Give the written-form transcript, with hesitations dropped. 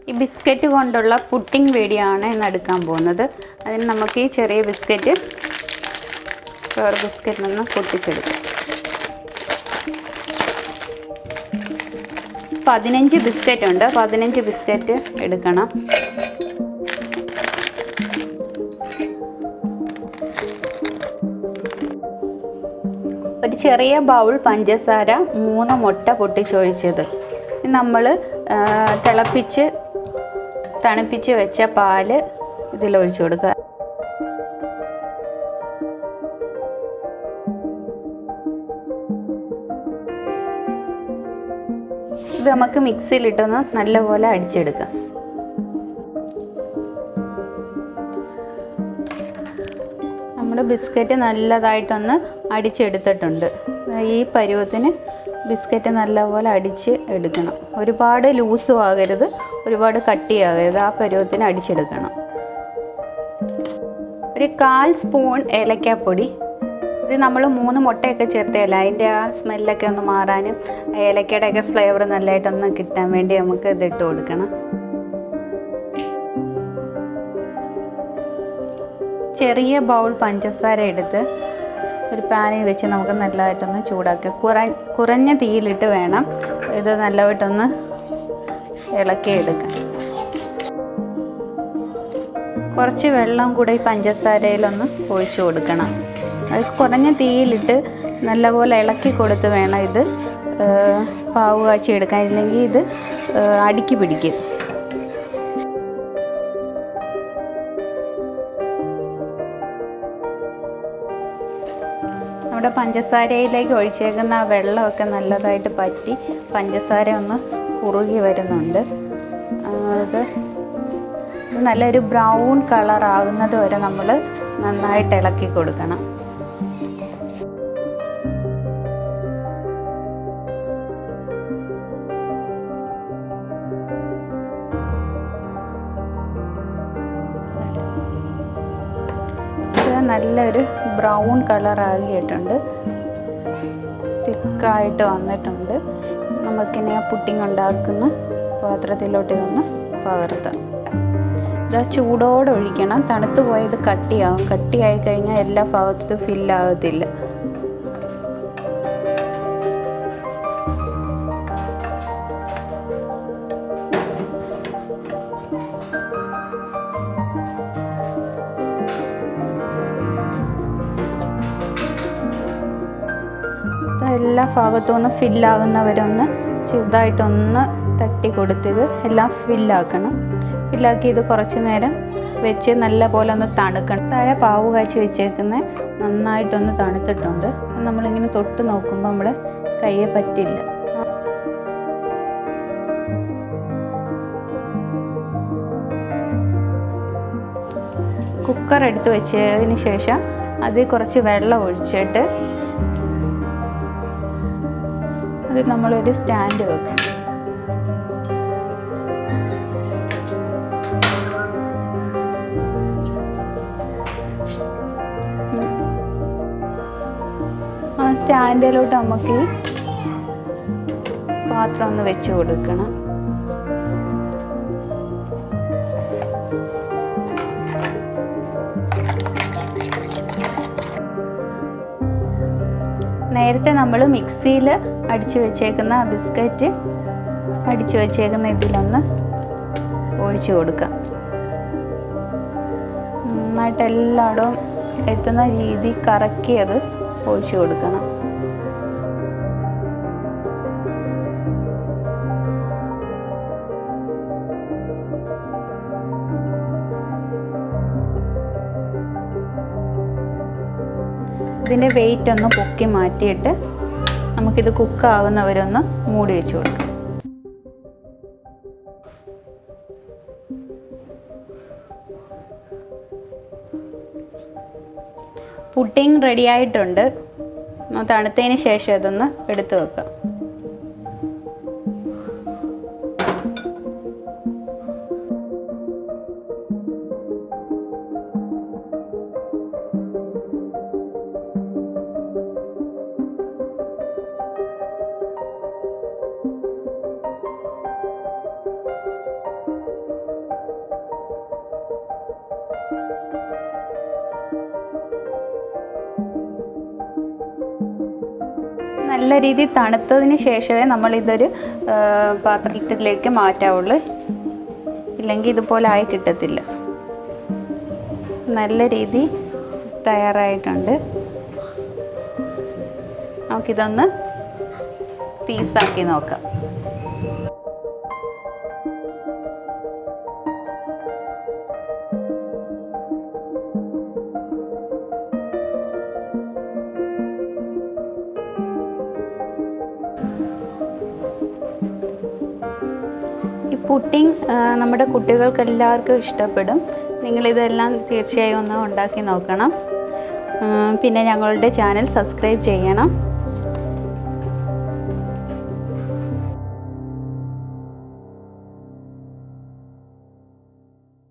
ഈ ബിസ്ക്കറ്റ് കൊണ്ടുള്ള pudding video ആണ് ഇന്ന് എടുക്കാൻ പോകുന്നത്. അതിന് നമുക്ക് ഈ ചെറിയ ബിസ്ക്കറ്റ് വേറെ ബിസ്ക്കറ്റിൽ നിന്ന് പൊട്ടിച്ചെടുക്കാം. 15 ബിസ്ക്കറ്റ് ഉണ്ട്. 15 ബിസ്ക്കറ്റ് എടുക്കണം. ഒരു ചെറിയ ബൗൾ പഞ്ചസാര, 3 മുട്ട പൊട്ടിച്ചൊഴിച്ചത്. നമ്മൾ തണുപ്പിച്ച് വെച്ച പാല് ഇതിലൊഴിച്ചു കൊടുക്കുക. ഇത് നമുക്ക് മിക്സിയിലിട്ടൊന്ന് നല്ലപോലെ അടിച്ചെടുക്കാം. നമ്മുടെ ബിസ്ക്കറ്റ് നല്ലതായിട്ടൊന്ന് അടിച്ചെടുത്തിട്ടുണ്ട്. ഈ പരുവത്തിന് ബിസ്ക്കറ്റ് നല്ലപോലെ അടിച്ച് എടുക്കണം. ഒരുപാട് ലൂസും ആകരുത്, ഒരുപാട് കട്ടിയാകരുത്. ആ പരുവത്തിന് അടിച്ചെടുക്കണം. ഒരു 1/4 സ്പൂൺ ഏലക്കാപ്പൊടി. ഇത് നമ്മൾ 3 മുട്ടയൊക്കെ ചേർത്തല്ല, അതിൻ്റെ ആ സ്മെല്ലൊക്കെ ഒന്ന് മാറാനും ഏലക്കയുടെയൊക്കെ ഫ്ലേവർ നല്ലതായിട്ടൊന്ന് കിട്ടാൻ വേണ്ടി നമുക്ക് ഇതിട്ട് കൊടുക്കണം. ചെറിയ ബൗൾ പഞ്ചസാര എടുത്ത് ഒരു പാനിൽ വെച്ച് നമുക്ക് നല്ലതായിട്ടൊന്ന് ചൂടാക്കുക. കുറഞ്ഞ തീയിലിട്ട് വേണം ഇത് നല്ലതായിട്ടൊന്ന് ഇളക്കിയെടുക്കാൻ. കുറച്ച് വെള്ളം കൂടെ ഈ പഞ്ചസാരയിലൊന്ന് ഒഴിച്ചു കൊടുക്കണം. അത് കുറഞ്ഞ തീയിലിട്ട് നല്ലപോലെ ഇളക്കി കൊടുത്ത് വേണം ഇത് പാവ് കാച്ചി എടുക്കാൻ, ഇല്ലെങ്കിൽ ഇത് അടുക്കി പിടിക്കും. നമ്മുടെ പഞ്ചസാരയിലേക്ക് ഒഴിച്ചേക്കുന്ന ആ വെള്ളമൊക്കെ നല്ലതായിട്ട് പറ്റി പഞ്ചസാര ഒന്ന് കുറുകി വരുന്നുണ്ട്. ഇത് നല്ലൊരു ബ്രൗൺ കളർ ആകുന്നത് വരെ നമ്മൾ നന്നായിട്ട് ഇളക്കി കൊടുക്കണം. നല്ലൊരു ബ്രൗൺ കളർ ആകിയിട്ടുണ്ട്, തിക്കായിട്ട് വന്നിട്ടുണ്ട്. നമുക്കിനി ആ പുഡിംഗ് ഉണ്ടാക്കുന്ന പാത്രത്തിലോട്ട് ഇതൊന്ന് പകർത്താം. ഇത് ചൂടോടെ ഒഴിക്കണം. തണുത്ത് പോയത് കട്ടിയാവും. കട്ടിയായി കഴിഞ്ഞാൽ എല്ലാ ഭാഗത്തും ഫില്ലാകത്തില്ല. എല്ലാ ഭാഗത്തും ഒന്ന് ഫില്ലാകുന്നവരൊന്ന് ചെറുതായിട്ടൊന്ന് തട്ടി കൊടുത്തത് എല്ലാം ഫില്ലാക്കണം. ഫില്ലാക്കി ഇത് കുറച്ച് നേരം വെച്ച് നല്ല പോലെ ഒന്ന് തണുക്കണം. താഴെ പാവ് കാച്ചി വെച്ചേക്കുന്ന നന്നായിട്ടൊന്ന് തണുത്തിട്ടുണ്ട്. നമ്മളിങ്ങനെ തൊട്ട് നോക്കുമ്പോൾ നമ്മുടെ കയ്യെ പറ്റില്ല. കുക്കർ എടുത്ത് വെച്ചതിന് ശേഷം അതിൽ കുറച്ച് വെള്ളം ഒഴിച്ചിട്ട് അതിൽ നമ്മളൊരു സ്റ്റാൻഡ് വെക്കണം. ആ സ്റ്റാൻഡിലോട്ട് നമുക്ക് ഈ പാത്രം ഒന്ന് വെച്ച് കൊടുക്കണം. നേരത്തെ നമ്മൾ മിക്സിയിൽ അടിച്ചു വെച്ചേക്കുന്ന ബിസ്ക്കറ്റ് അടിച്ചു വെച്ചേക്കുന്ന ഇതിലൊന്ന് ഒഴിച്ചു കൊടുക്കാം. നന്നായിട്ട് എല്ലായിടവും എത്തുന്ന രീതി കറക്കിയത് ഒഴിച്ചു കൊടുക്കണം. ഇതിൻ്റെ വെയിറ്റ് ഒന്ന് പൊക്കി മാറ്റിയിട്ട് നമുക്കിത് കുക്കാവുന്നവരൊന്ന് മൂടി വെച്ച് കൊടുക്കാം. പുഡിംഗ് റെഡി ആയിട്ടുണ്ട്. തണുത്തതിന് ശേഷം ഇതൊന്ന് എടുത്ത് വെക്കാം. നല്ല രീതിയിൽ തണുത്തതിന് ശേഷമേ നമ്മളിതൊരു പാത്രത്തിലേക്ക് മാറ്റാവുള്ളൂ. ഇല്ലെങ്കിൽ ഇതുപോലെ ആയി കിട്ടത്തില്ല. നല്ല രീതി തയ്യാറായിട്ടുണ്ട്. നമുക്കിതൊന്ന് പീസാക്കി നോക്കാം. ഈ പുഡിംഗ് നമ്മുടെ കുട്ടികൾക്ക് എല്ലാവർക്കും ഇഷ്ടപ്പെടും. നിങ്ങളിതെല്ലാം തീർച്ചയായും ഒന്ന് ഉണ്ടാക്കി നോക്കണം. പിന്നെ ഞങ്ങളുടെ ചാനൽ സബ്സ്ക്രൈബ് ചെയ്യണം.